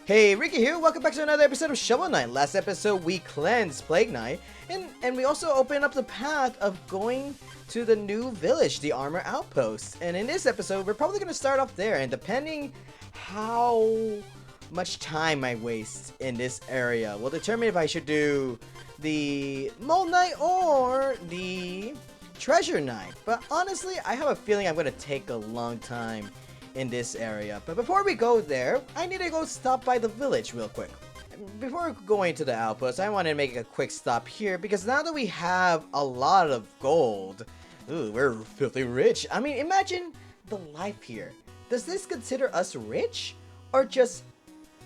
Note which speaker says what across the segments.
Speaker 1: Hey, Ricky here. Welcome back to another episode of Shovel Knight. Last episode, we cleansed Plague Knight, and we also opened up the path of going to the new village, the Armor Outpost. And in this episode, we're probably going to start off there, and depending how much time I waste in this area will determine if I should do the Mole Knight or the Treasure Knight. But honestly, I have a feeling I'm going to take a long time in this area. But before we go there, I need to go stop by the village real quick. Before going to the outpost, I want to make a quick stop here because now that we have a lot of gold, ooh, we're filthy rich. I mean, imagine the life here. Does this consider us rich or just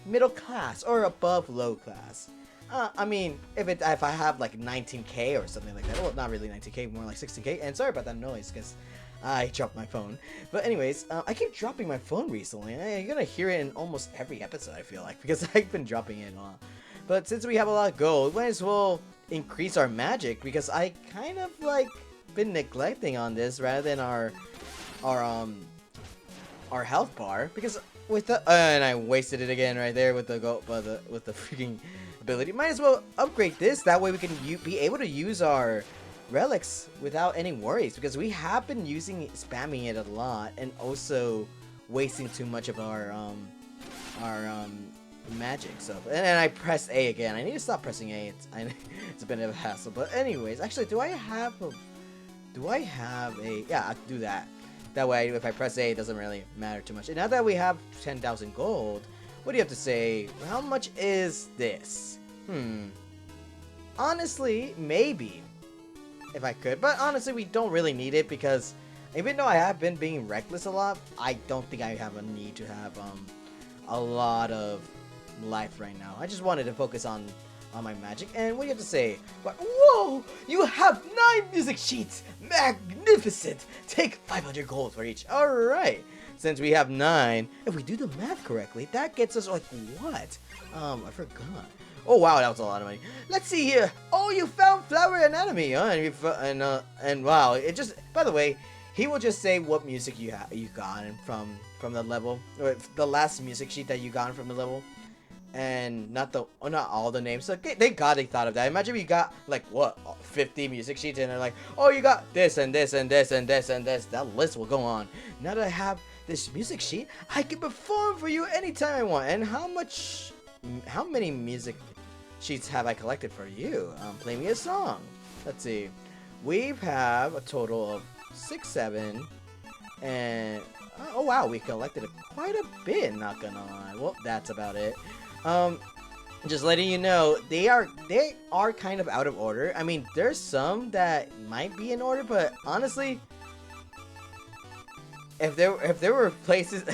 Speaker 1: middle class or above low class? I mean, if I have like 19k or something like that, well, not really 19k, more like 16k. And sorry about that noise, because I dropped my phone. But anyways, I keep dropping my phone recently. You're gonna hear it in almost every episode, I feel like, because I've been dropping it a lot. But since we have a lot of gold, we might as well increase our magic, because I kind of like been neglecting on this rather than our health bar, because with the and I wasted it again right there with the gold, with the freaking ability. Might as well upgrade this. That way we can be able to use our relics without any worries, because we have been spamming it a lot and also wasting too much of our magic. So and I pressed A again. I need to stop pressing A. It's a bit of a hassle. But anyways, actually, do I have a yeah, I'll do that. That way, if I press A, it doesn't really matter too much. And now that we have 10,000 gold, what do you have to say? How much is this? Honestly, maybe if I could, but honestly, we don't really need it, because even though I have been being reckless a lot, I don't think I have a need to have a lot of life right now. I just wanted to focus on my magic. And what do you have to say? But whoa, you have 9 music sheets, magnificent. Take 500 gold for each. All right, since we have 9, if we do the math correctly, that gets us like what? I forgot. Oh wow, that was a lot of money. Let's see here. Oh, you found Flower Anatomy, huh? And wow, it just. By the way, he will just say what music you got from the level, or the last music sheet that you got from the level, and not all the names. So thank God they thought of that. Imagine if you got like what 50 music sheets, and they're like, oh, you got this and this and this and this and this. That list will go on. Now that I have this music sheet, I can perform for you anytime I want. And how many music sheets have I collected for you? Play me a song. Let's see. We have a total of 6, 7, and oh wow, we collected quite a bit. Not gonna lie. Well, that's about it. Just letting you know, they are kind of out of order. I mean, there's some that might be in order, but honestly, if there were places,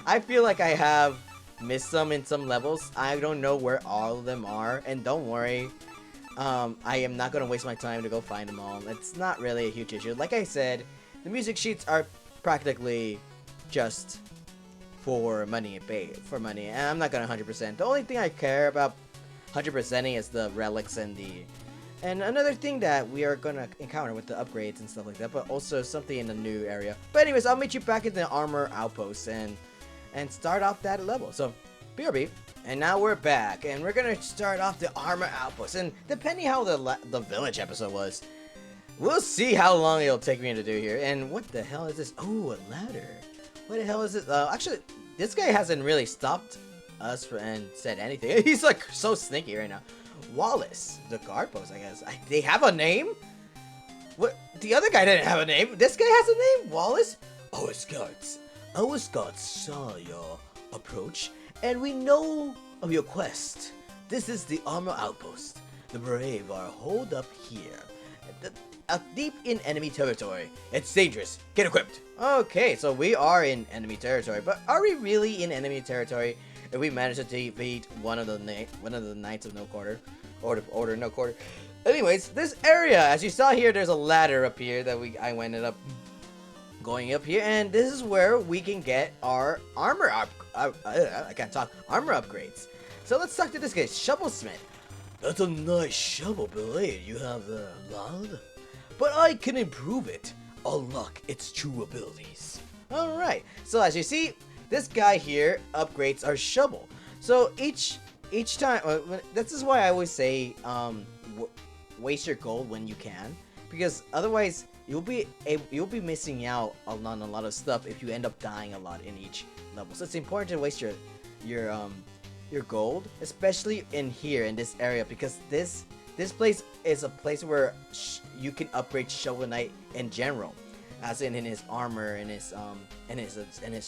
Speaker 1: I feel like I have missed some in some levels. I don't know where all of them are, and don't worry, I am not gonna waste my time to go find them all. It's not really a huge issue. Like I said, the music sheets are practically just for money, and I'm not gonna 100%. The only thing I care about 100%ing is the relics and another thing that we are gonna encounter with the upgrades and stuff like that, but also something in the new area. But anyways, I'll meet you back at the Armor Outpost and start off that level. So, BRB. And now we're back, and we're gonna start off the Armor Outpost. And depending how the village episode was, we'll see how long it'll take me to do here. And what the hell is this? Oh, a ladder. What the hell is this? Actually, this guy hasn't really stopped us and said anything. He's like so sneaky right now. Wallace, the guard post, I guess. They have a name? What? The other guy didn't have a name. This guy has a name? Wallace? Our scouts saw your approach, and we know of your quest. This is the Armor Outpost. The brave are holed up here, deep in enemy territory. It's dangerous. Get equipped. Okay, so we are in enemy territory, but are we really in enemy territory if we manage to defeat one of the Knights of No Quarter, Order No Quarter? Anyways, this area, as you saw here, there's a ladder up here that I ended up going up here, and this is where we can get our armor upgrades. So let's talk to this guy, Shovelsmith. That's a nice shovel blade you have there, lad. But I can improve it. Unlock its true abilities. Alright, so as you see, this guy here upgrades our shovel. So each time, this is why I always say waste your gold when you can, because otherwise you'll be missing out on a lot of stuff if you end up dying a lot in each level. So it's important to waste your your gold, especially in here in this area, because this place is a place where you can upgrade Shovel Knight in general, as in his armor and his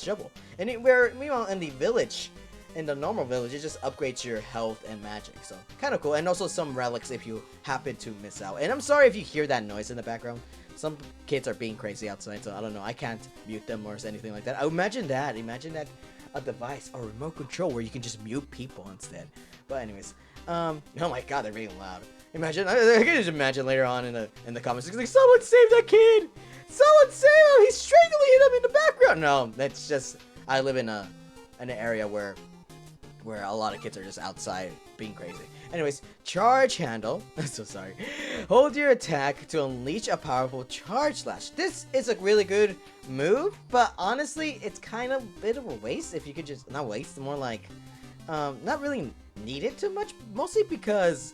Speaker 1: shovel. And meanwhile in the village, in the normal village, it just upgrades your health and magic. So kind of cool, and also some relics if you happen to miss out. And I'm sorry if you hear that noise in the background. Some kids are being crazy outside, so I don't know. I can't mute them or anything like that. I imagine that. Imagine that a device or remote control where you can just mute people instead. But anyways, oh my god, they're being loud. Imagine, I can just imagine later on in the comments, it's like, someone save that kid! Someone save him! He's strangling him in the background! No, that's just, I live in an area where a lot of kids are just outside being crazy. Anyways, charge handle. I'm so sorry. Hold your attack to unleash a powerful charge slash. This is a really good move, but honestly, it's kind of a bit of a waste if you could just, not waste, more like, not really need it too much, mostly because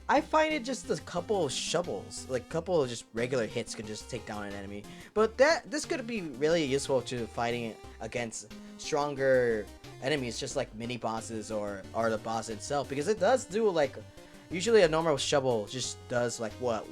Speaker 1: I find it just a couple of shovels, like a couple of just regular hits can just take down an enemy. But this could be really useful to fighting against stronger enemies, just like mini bosses or the boss itself, because it does do like, usually a normal shovel just does like what,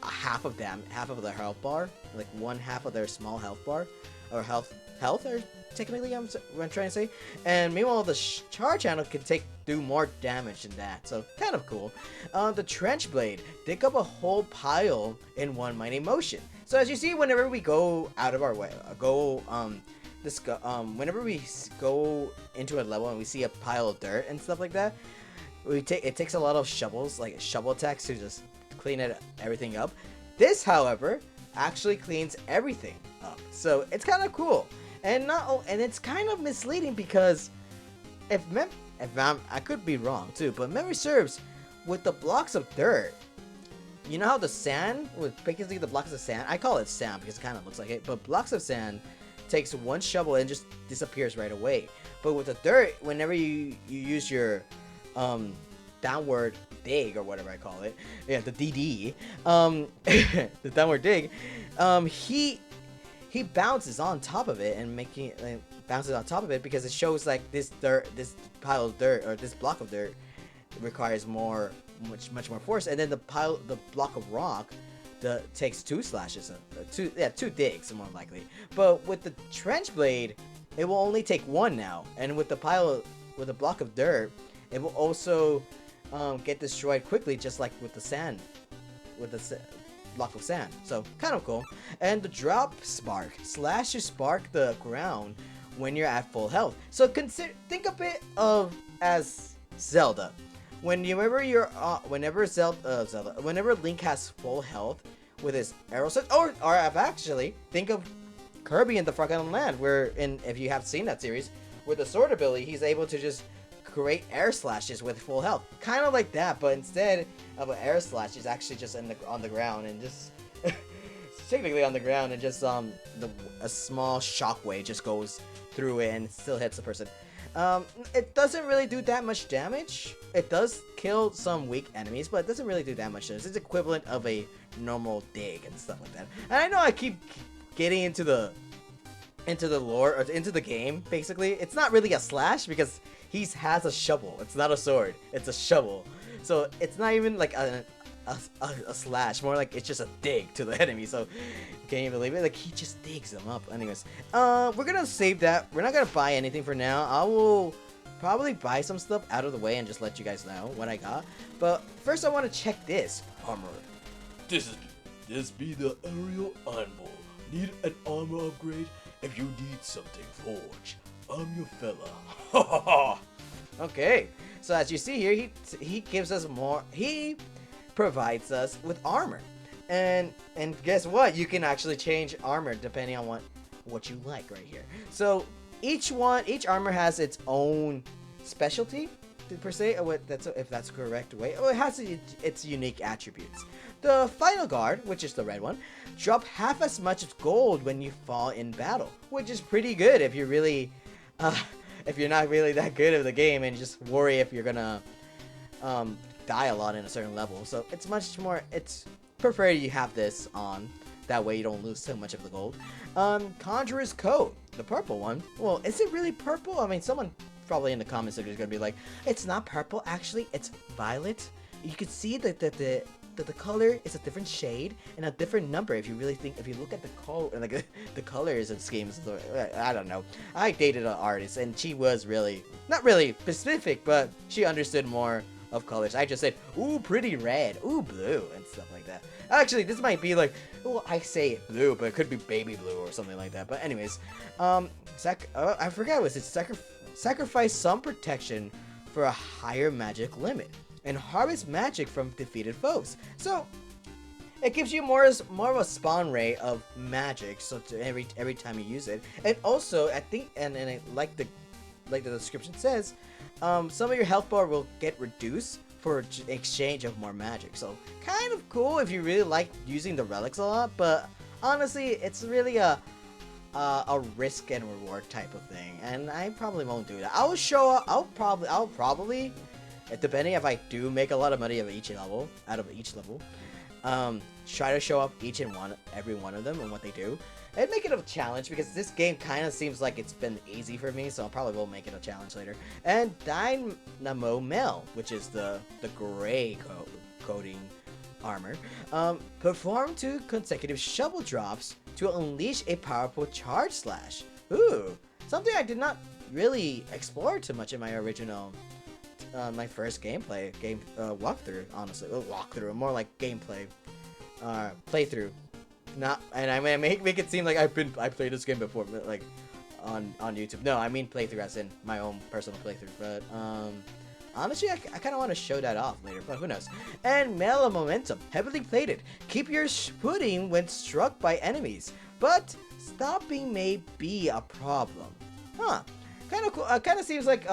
Speaker 1: half of their health bar, like one half of their small health bar, or health or technically I'm trying to say. And meanwhile the charge handle can do more damage than that, so kind of cool. The trench blade, dig up a whole pile in one mighty motion. So as you see, whenever we go out of our way, whenever we go into a level and we see a pile of dirt and stuff like that, it takes a lot of shovels, like shovel attacks, to just clean everything up. This, however, actually cleans everything up, so it's kind of cool. And it's kind of misleading, because I could be wrong too, but memory serves, with the blocks of dirt, you know how the sand, with basically the blocks of sand, I call it sand because it kind of looks like it, but blocks of sand takes one shovel and just disappears right away. But with the dirt, whenever you use your downward dig, or whatever I call it, yeah, the DD, the downward dig, he bounces on top of it, and bounces on top of it because it shows like this pile of dirt, or this block of dirt, requires much more force, and then the block of rock takes 2 slashes, two digs more likely. But with the trench blade, it will only take 1 now, and with the block of dirt, it will also get destroyed quickly, just like with the block of sand. So kind of cool. And the drop spark spark the ground when you're at full health. So think of it as Zelda. Whenever Link has full health with his arrow set, or actually think of Kirby in the Forgotten Land, if you have seen that series, with the sword ability, he's able to just create air slashes with full health, kind of like that, but instead of an air slash, he's actually just on the ground, and just technically on the ground, and just a small shockwave just goes through it and still hits the person. It doesn't really do that much damage. It does kill some weak enemies, but it doesn't really do that much damage. It's equivalent of a normal dig and stuff like that. And I know I keep getting into the lore, or into the game, basically. It's not really a slash, because he has a shovel. It's not a sword. It's a shovel. So it's not even like a slash. More like it's just a dig to the enemy. So can you believe it? Like, he just digs them up. Anyways, we're gonna save that. We're not gonna buy anything for now. I will probably buy some stuff out of the way and just let you guys know what I got. But first, I want to check this armor. This be the aerial anvil. Need an armor upgrade? If you need something forged, I'm your fella. Okay, so as you see here, he gives us more. He provides us with armor, and guess what? You can actually change armor depending on what you like right here. So each armor has its own specialty, per se, or if that's the correct way. Oh, it has its unique attributes. The final guard, which is the red one, drop half as much gold when you fall in battle, which is pretty good if you really if you're not really that good at the game and just worry if you're gonna die a lot in a certain level. So it's much more, it's prefer you have this on. That way you don't lose so much of the gold. Conjurer's Coat, the purple one. Well, is it really purple? I mean, someone probably in the comments are just gonna be like, it's not purple, actually, it's violet. You can see that the color is a different shade and a different number. If you really think, if you look at the color, like the colors of schemes, I don't know. I dated an artist and she was really, not really specific, but she understood more of colors. I just said, ooh, pretty red, ooh, blue, and stuff like that. Actually, this might be like, well, I say blue, but it could be baby blue or something like that. But anyways, I forgot, was it sacrifice some protection for a higher magic limit and harvest magic from defeated foes. So it gives you more of a spawn rate of magic, so every time you use it. And also, I think, and like the description says, some of your health bar will get reduced for exchange of more magic. So kind of cool if you really like using the relics a lot, but honestly, it's really a risk and reward type of thing, and I probably won't do that. I'll probably, depending if I do make a lot of money out of each level, try to show up every one of them and what they do, and make it a challenge, because this game kind of seems like it's been easy for me, so I probably will make it a challenge later. And Dynamo Mel, which is the gray coating armor, perform 2 consecutive shovel drops to unleash a powerful charge slash. Ooh, something I did not really explore too much in my original, my first walkthrough. Honestly, walkthrough, more like gameplay, playthrough. Not, and I mean, make it seem like I played this game before, but like on YouTube. No, I mean playthrough as in my own personal playthrough. But honestly, I kind of want to show that off later, but who knows. And Melee Momentum, heavily plated. Keep your footing when struck by enemies, but stopping may be a problem. Huh. Kind of cool. Kind of seems like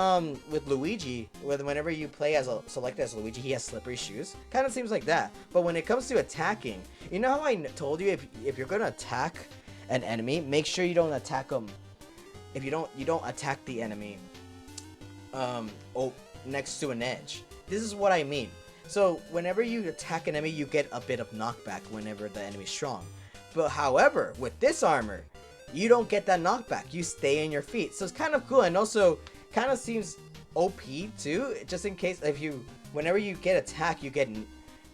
Speaker 1: with Luigi, whenever you play select as Luigi, he has slippery shoes. Kind of seems like that. But when it comes to attacking, you know how I told you if you're gonna attack an enemy, make sure you don't attack them. If you don't attack the enemy, next to an edge. This is what I mean. So whenever you attack an enemy, you get a bit of knockback whenever the enemy's strong. But however, with this armor, you don't get that knockback. You stay on your feet. So it's kind of cool, and also kind of seems OP too. Just in case whenever you get attacked, you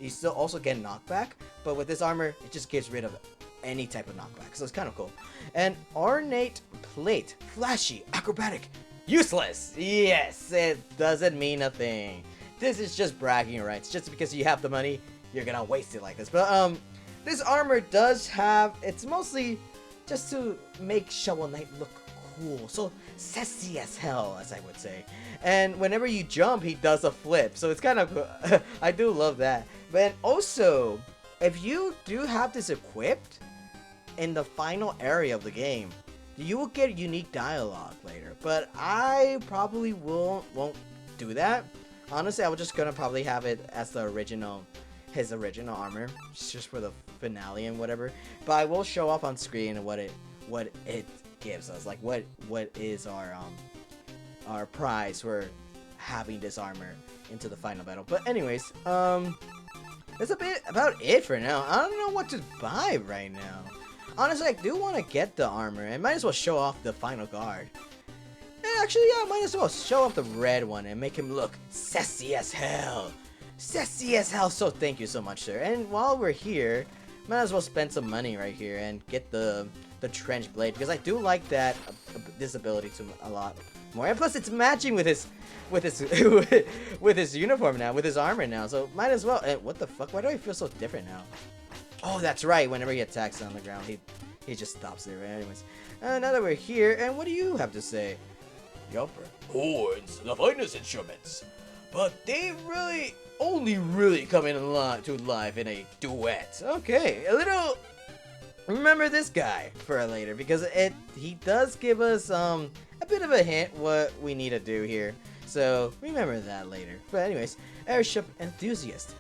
Speaker 1: still also get knockback. But with this armor, it just gets rid of any type of knockback. So it's kind of cool. And Ornate Plate, flashy, acrobatic, useless. Yes, it doesn't mean a thing. This is just bragging rights. Just because you have the money, you're gonna waste it like this. But this armor does have. It's mostly just to make Shovel Knight look cool, so sassy as hell, as I would say. And whenever you jump, he does a flip, so it's kind of cool. I do love that. But also, if you do have this equipped in the final area of the game, you will get unique dialogue later. But I probably won't do that. Honestly, I was just gonna probably have it as his original armor, just for the finale and whatever. But I will show off on screen what it gives us, like what is our prize for having this armor into the final battle. But anyways, that's a bit about it for now. I don't know what to buy right now. Honestly, I do want to get the armor, and might as well show off the final guard. And actually, yeah, might as well show off the red one and make him look sassy as hell. Sassy as hell. So thank you so much, sir. And while we're here, might as well spend some money right here and get the trench blade, because I do like this ability to a lot more. And plus, it's matching with his with his uniform now, with his armor now. So might as well. What the fuck? Why do I feel so different now? Oh, that's right. Whenever he attacks on the ground, he just stops there. Right? Anyways, now that we're here, and what do you have to say? Yelper. Horns, the finest instruments, but they only really come to life in a duet. Okay, remember this guy for later, because he does give us a bit of a hint what we need to do here. So remember that later. But anyways, airship enthusiast.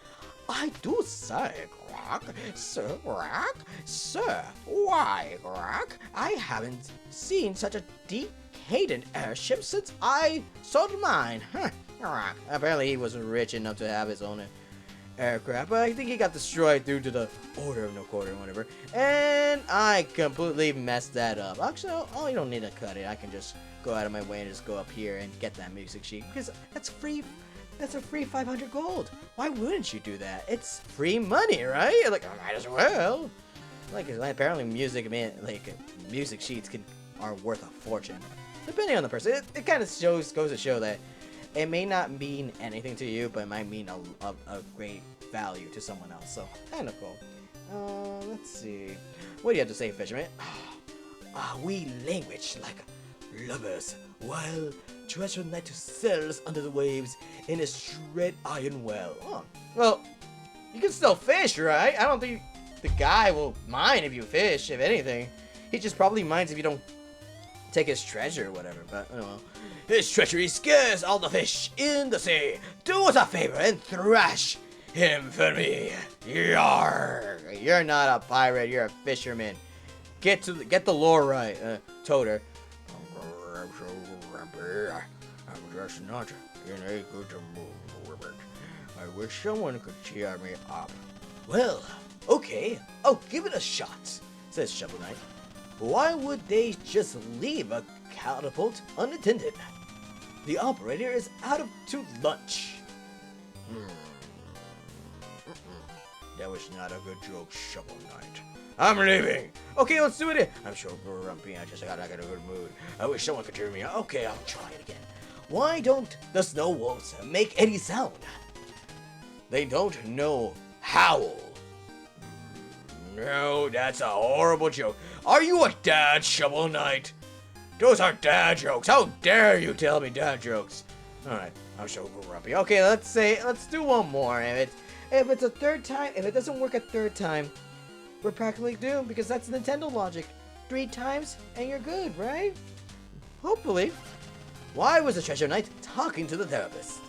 Speaker 1: I do say, Grok, sir, why, Grok? I haven't seen such a deep hate an airship since I sold mine. Huh. Apparently he wasn't rich enough to have his own aircraft, but I think he got destroyed due to the Order of No Quarter or whatever. And I completely messed that up. Actually, oh, you don't need to cut it. I can just go out of my way and just go up here and get that music sheet because that's free. That's a free 500 gold. Why wouldn't you do that? It's free money, right? Like, I might as well. Like, apparently music sheets are worth a fortune, depending on the person. It kind of goes to show that it may not mean anything to you, but it might mean a great value to someone else. So, kind of cool. Let's see. What do you have to say, fisherman? We languish like lovers, while treasure knight sails under the waves in a red iron well. Oh, well, you can still fish, right? I don't think the guy will mind if you fish, if anything. He just probably minds if you don't take his treasure or whatever, but oh well. His treachery scares all the fish in the sea. Do us a favor and thrash him for me. Yarr! You're not a pirate, you're a fisherman. Get the lore right, Toter. I'm just not in a good mood. I wish someone could cheer me up. Well, okay, I'll give it a shot, says Shovel Knight. Why would they just leave a catapult unattended? The operator is out to lunch. That was not a good joke, Shovel Knight. I'm leaving. Okay, let's do it. I'm so grumpy. I just got in a good mood. I wish someone could cheer me up. Okay, I'll try it again. Why don't the snow wolves make any sound? They don't know howl. No, that's a horrible joke. Are you a dad, Shovel Knight? Those are dad jokes. How dare you tell me dad jokes? Alright, I'm so grumpy. Okay, let's do one more. If it's a third time, if it doesn't work a third time, we're practically doomed because that's Nintendo logic. 3 times and you're good, right? Hopefully. Why was the Treasure Knight talking to the therapist?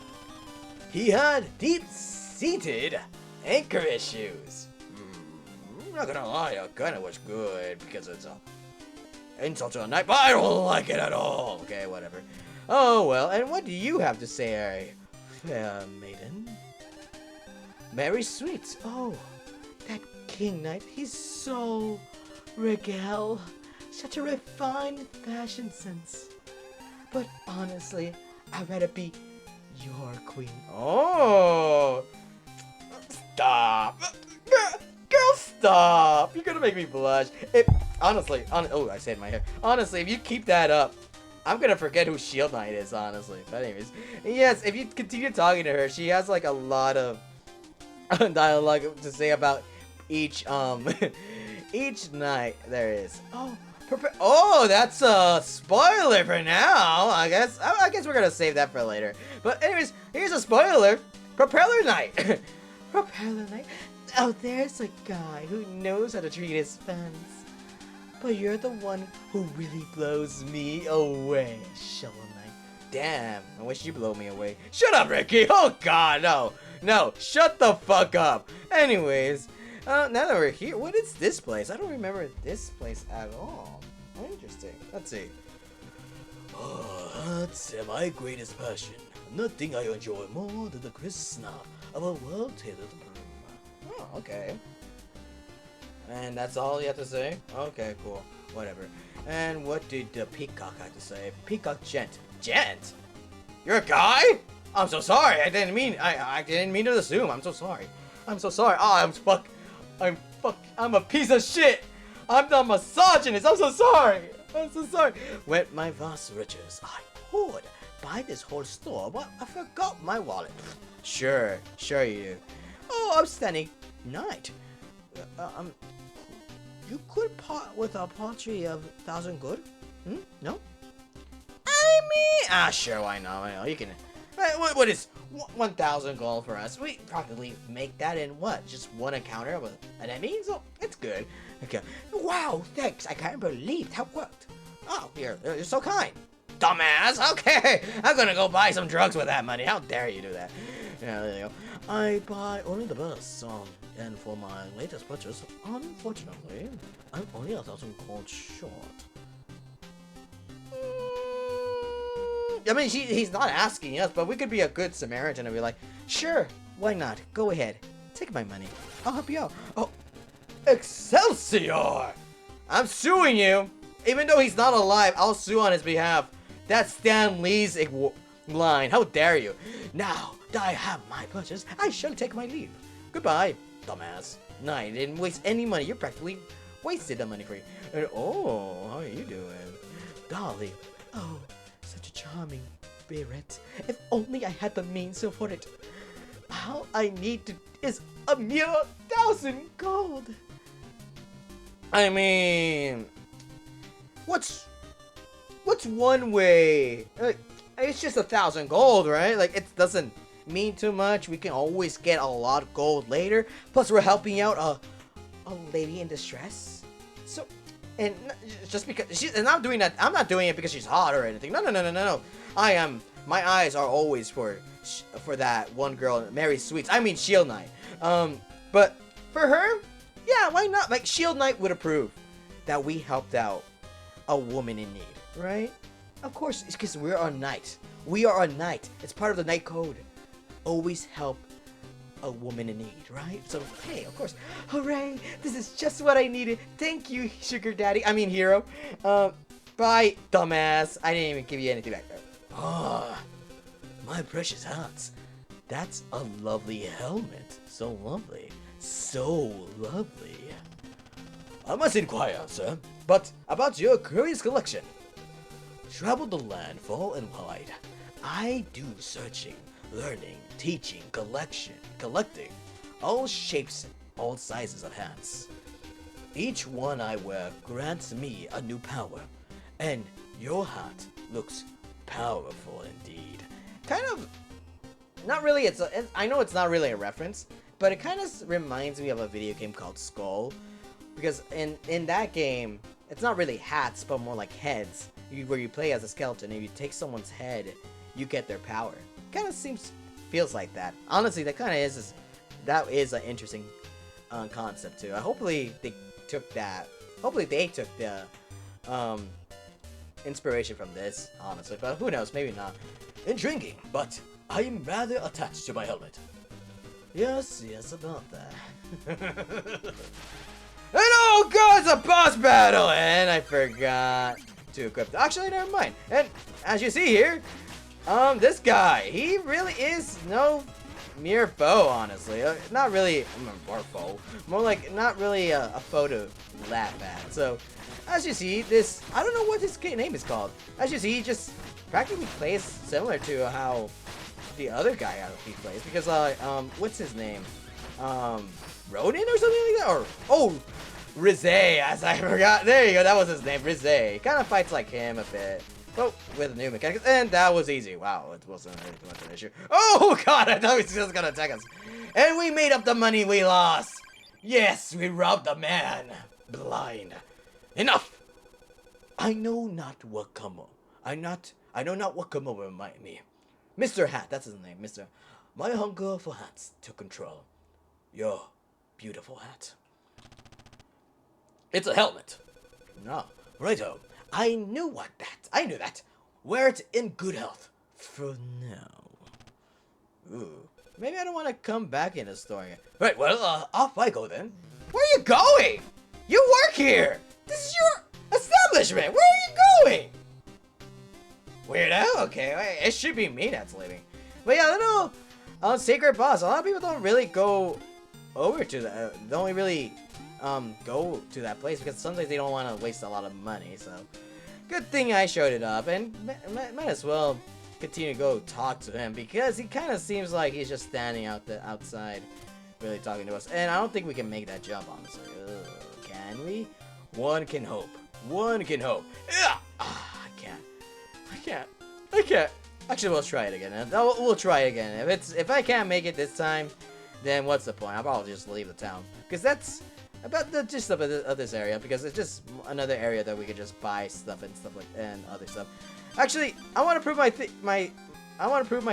Speaker 1: He had deep-seated anchor issues. I'm not gonna lie, I kinda was good because it's a insult to the knight, but I don't like it at all. Okay, whatever. Oh well, and what do you have to say, fair maiden? Very sweet. Oh, that King Knight, he's so regal. Such a refined fashion sense. But honestly, I'd rather be your queen. Oh! Stop! Girl, stop! You're gonna make me blush. Honestly, oh, I said my hair. Honestly, if you keep that up, I'm gonna forget who Shield Knight is, honestly. But anyways, yes, if you continue talking to her, she has like a lot of dialogue to say about each each night there is. Oh, that's a spoiler for now. I guess we're gonna save that for later. But anyways, here's a spoiler. Propeller Knight. Propeller Knight. Oh, there's a guy who knows how to treat his fans. But you're the one who really blows me away, Shovel Knight. Damn, I wish you blow me away. Shut up, Ricky. Oh God, no. No, shut the fuck up. Anyways, now that we're here, what is this place? I don't remember this place at all. Interesting. Let's see. Oh, that's my greatest passion. Nothing I enjoy more than the crisp snap of a well-tailored broom. Oh, okay. And that's all you have to say? Okay, cool. Whatever. And what did the peacock have to say? Peacock Gent. Gent? You're a guy? I'm so sorry. I didn't mean to assume. I'm so sorry. I'm so sorry. Oh, I'm a piece of shit. I'm the misogynist. I'm so sorry. I'm so sorry. With my vast riches, I could buy this whole store, but I forgot my wallet. Sure you do. Oh, upstanding knight. You could part with a paltry of 1,000 good? No? I mean, sure, why not? I know you can. What is 1,000 gold for us? We probably make that in what? Just one encounter with an enemy? So it's good. Okay. Wow, thanks. I can't believe that worked. Oh, you're so kind. Dumbass. Okay. I'm gonna go buy some drugs with that money. How dare you do that? Yeah, there you go. I buy only the best. And for my latest purchase, unfortunately, I'm only 1,000 gold short. I mean, he's not asking us, but we could be a good Samaritan and be like, sure, why not? Go ahead. Take my money. I'll help you out. Oh, Excelsior! I'm suing you. Even though he's not alive, I'll sue on his behalf. That's Stan Lee's line. How dare you? Now that I have my purchase, I shall take my leave. Goodbye, dumbass. No, I didn't waste any money. You practically wasted the money for you. And, oh, how are you doing? Dolly. Oh, such a charming spirit. If only I had the means to afford it. All I need to is a mere 1,000 gold. I mean, what's one way? It's just 1,000 gold, right? Like, it doesn't mean too much. We can always get a lot of gold later. Plus, we're helping out a lady in distress. So, and just because and I'm doing that, I'm not doing it because she's hot or anything. No. My eyes are always for that one girl, Mary Sweets. I mean, Shield Knight. But for her, yeah, why not? Like, Shield Knight would approve that we helped out a woman in need, right? Of course, it's because we're a knight. We are a knight. It's part of the knight code. Always help a woman in need, right? So, hey, of course. Hooray! This is just what I needed. Thank you, sugar daddy. I mean, hero. Bye, dumbass. I didn't even give you anything back there. Ah, my precious hearts. That's a lovely helmet. So lovely. So lovely. I must inquire, sir, but about your curious collection. Traveled the land far and wide. I do searching, learning, teaching, collecting, all shapes, all sizes of hats. Each one I wear grants me a new power, and your hat looks powerful indeed. Kind of, not really, I know it's not really a reference, but it kind of reminds me of a video game called Skull, because in that game, it's not really hats, but more like heads, where you play as a skeleton, and you take someone's head, you get their power. Kind of feels like that. Honestly, that kind of is, that is an interesting concept too. Hopefully they took the inspiration from this, honestly, but who knows, maybe not. Intriguing, but I am rather attached to my helmet. Yes, about that. And oh god, it's a boss battle! And I forgot to equip. Actually, never mind. And as you see here, this guy, he really is no mere foe, honestly. Not really a foe. More like not really a foe to laugh at. So, as you see, this, I don't know what his name is called. As you see, he just practically plays similar to how the other guy he plays. Because, what's his name? Ronin or something like that? Or, oh, Rizé, as I forgot. There you go, that was his name, Rizé. Kind of fights like him a bit. But with new mechanics, and that was easy. Wow, it wasn't really much of an issue. Oh god, I thought he was just gonna attack us. And we made up the money we lost. Yes, we robbed the man. Blind. Enough. I know not what I know not what come over me. Mr. Hat, that's his name, Mr. My hunger for hats took control. Your beautiful hat. It's a helmet. No, righto. I knew that. Wear it in good health. For now. Ooh. Maybe I don't want to come back in the store again. Right, well, off I go then. Where are you going? You work here. This is your establishment. Where are you going? Weirdo? Okay, it should be me that's leaving. But yeah, I don't know. Sacred Boss. A lot of people don't really go over to that. Don't really go to that place because sometimes they don't want to waste a lot of money. So good thing I showed it up, and might as well continue to go talk to him because he kind of seems like he's just standing outside, really talking to us. And I don't think we can make that jump, honestly. Ugh, can we? One can hope. One can hope. Ugh! Ah, I can't. Actually, we'll try it again. We'll try it again. If I can't make it this time, then what's the point? I'll probably just leave the town because that's about the gist of this area, because it's just another area that we could just buy stuff and other stuff. Actually, I want to prove my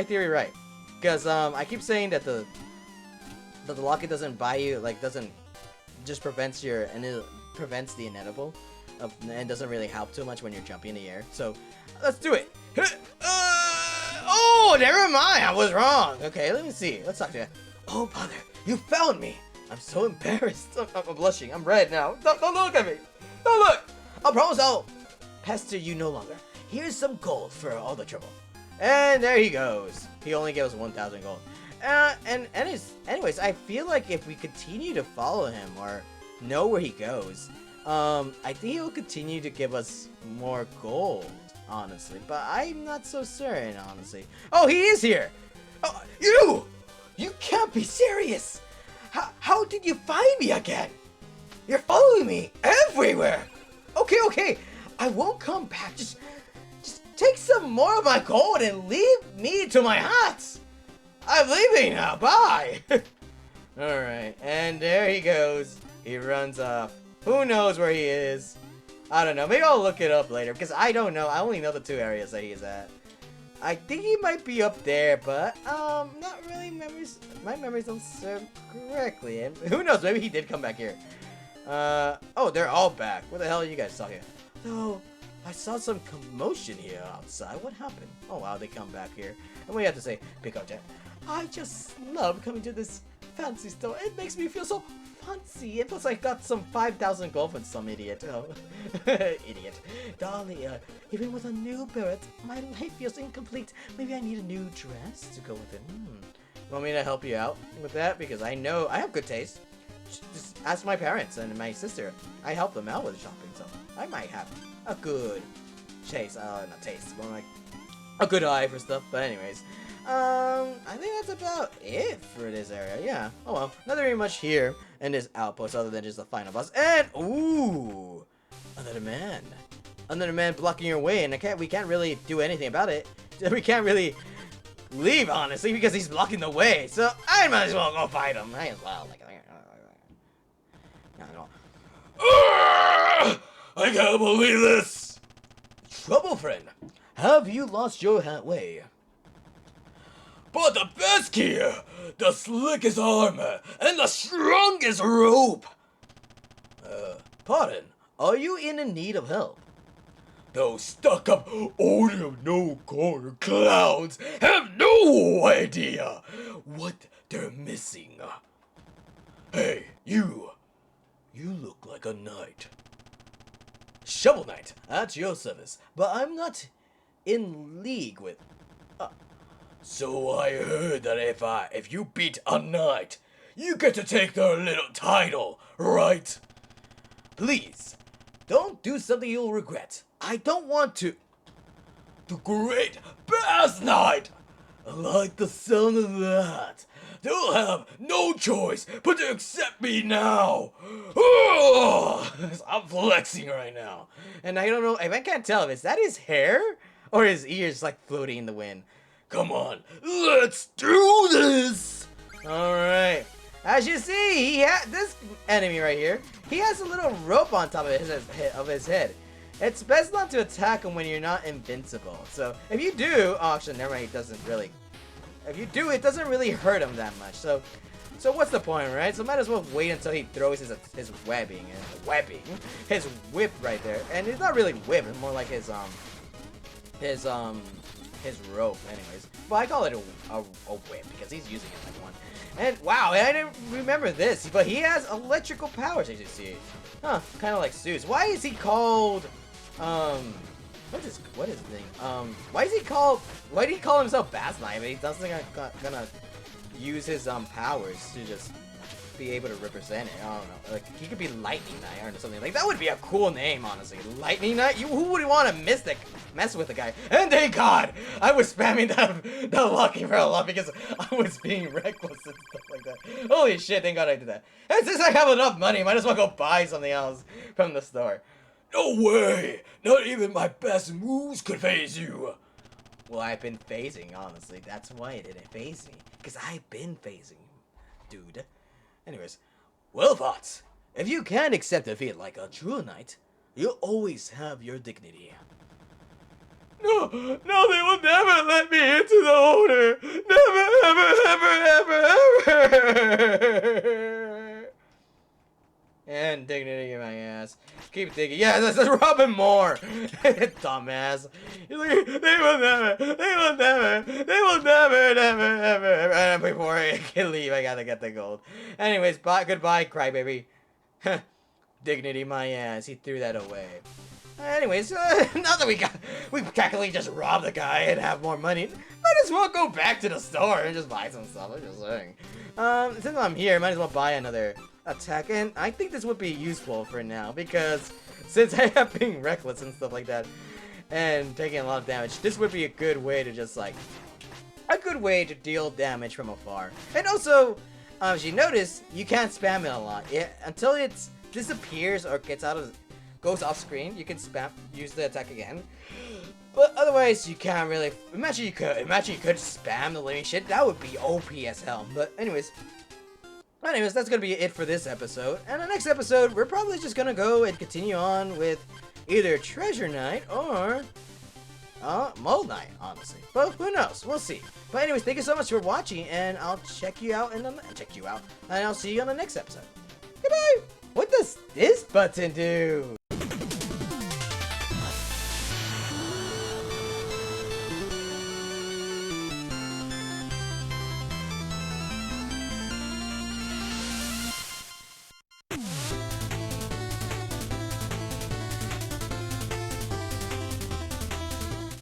Speaker 1: theory right, because I keep saying that the locket doesn't buy you, like, doesn't just prevents the inedible, and doesn't really help too much when you're jumping in the air. So let's do it. Oh, never mind. I was wrong. Okay, let me see. Let's talk to you. Oh, brother, you found me. I'm so embarrassed. I'm blushing. I'm red now. Don't look at me. Don't look. I promise I'll pester you no longer. Here's some gold for all the trouble. And there he goes. He only gave us 1,000 gold. Anyways, I feel like if we continue to follow him or know where he goes, I think he'll continue to give us more gold, honestly. But I'm not so certain, honestly. Oh, he is here! Oh, you! You can't be serious! How did you find me again? You're following me everywhere! Okay, I won't come back. Just take some more of my gold and leave me to my hats! I'm leaving now, bye! Alright, and there he goes. He runs off. Who knows where he is? I don't know. Maybe I'll look it up later, because I don't know. I only know the 2 areas that he's at. I think he might be up there, but, not really memories. My memories don't serve correctly. And who knows? Maybe he did come back here. Oh, they're all back. What the hell are you guys talking? No, I saw some commotion here outside. What happened? Oh, wow, they come back here. And what do you have to say, Pickup Jack? I just love coming to this fancy store. It makes me feel so fancy. And plus, I got some 5,000 gold from some idiot. Oh, idiot. Dolly, even with a new beret, my life feels incomplete. Maybe I need a new dress to go with it. Want me to help you out with that? Because I know I have good taste. Just ask my parents and my sister. I help them out with shopping, so I might have a good not taste, more like a good eye for stuff. But anyways, I think that's about it for this area. Yeah. Oh well, nothing really much here in this outpost other than just the final boss. And ooh, another man blocking your way, and we can't really do anything about it. We can't really leave, honestly, because he's blocking the way. So I might as well go fight him. I as well. I can't believe this! Trouble, friend. Have you lost your way? But the best gear, the slickest armor, and the strongest rope! Pardon, are you in need of help? Those stuck-up, no-core clowns have no idea what they're missing. Hey, you look like a knight. Shovel Knight, at your service, but I'm not in league with... So I heard that if you beat a knight, you get to take their little title, right? Please, don't do something you'll regret. I don't want to... The Great Bass Knight! I like the sound of that. They'll have no choice but to accept me now. Oh, I'm flexing right now. And I don't know, if I can't tell, is that his hair? Or his ears like floating in the wind? Come on, let's do this! Alright. As you see, this enemy right here, he has a little rope on top of his head. It's best not to attack him when you're not invincible. So, if you do... Oh, actually, never mind, it doesn't really... If you do, it doesn't really hurt him that much. So what's the point, right? So might as well wait until he throws his his whip right there. And it's not really whip, it's more like his rope, anyways. But I call it a whip because he's using it like one. And wow, I didn't remember this, but he has electrical powers, as you see. Huh? Kind of like Zeus. Why is he called? What is his name? Why did he call himself Bass Knight? I mean, he doesn't gonna use his powers to just be able to represent it. I don't know. Like, he could be Lightning Knight or something. Like, that would be a cool name, honestly. Lightning Knight? Who would want to mess with the guy? And thank God! I was spamming the lucky for a lot because I was being reckless and stuff like that. Holy shit, thank God I did that. And since I have enough money, might as well go buy something else from the store. No way! Not even my best moves could phase you! Well, I've been phasing, honestly. That's why it didn't phase me. Because I've been phasing, dude. Anyways, well thought. If you can't accept defeat like a true knight, you'll always have your dignity. No, they will never let me into the order. Never, ever, ever, ever, ever. And dignity in my ass. Keep thinking. Yeah, let's rob him more. Dumbass. He's like, they will never, ever. And before I can leave, I gotta get the gold. Anyways, bye, goodbye, crybaby. Dignity, my ass. He threw that away. Anyways, now that we practically just robbed the guy and have more money, might as well go back to the store and just buy some stuff. I'm just saying. Since I'm here, might as well buy another attack, and I think this would be useful for now because since I have been reckless and stuff like that and taking a lot of damage, this would be a good way to just like a good way to deal damage from afar. And also, as you notice, you can't spam it a lot. Until it disappears or goes off screen, you can use the attack again. But otherwise, you can't really. Imagine you could spam the living shit. That would be OP as hell. But anyways, that's gonna be it for this episode. And the next episode, we're probably just gonna go and continue on with either Treasure Knight or Mole Knight, honestly. But who knows? We'll see. But anyways, thank you so much for watching, and I'll check you out, and I'll see you on the next episode. Goodbye. What does this button do?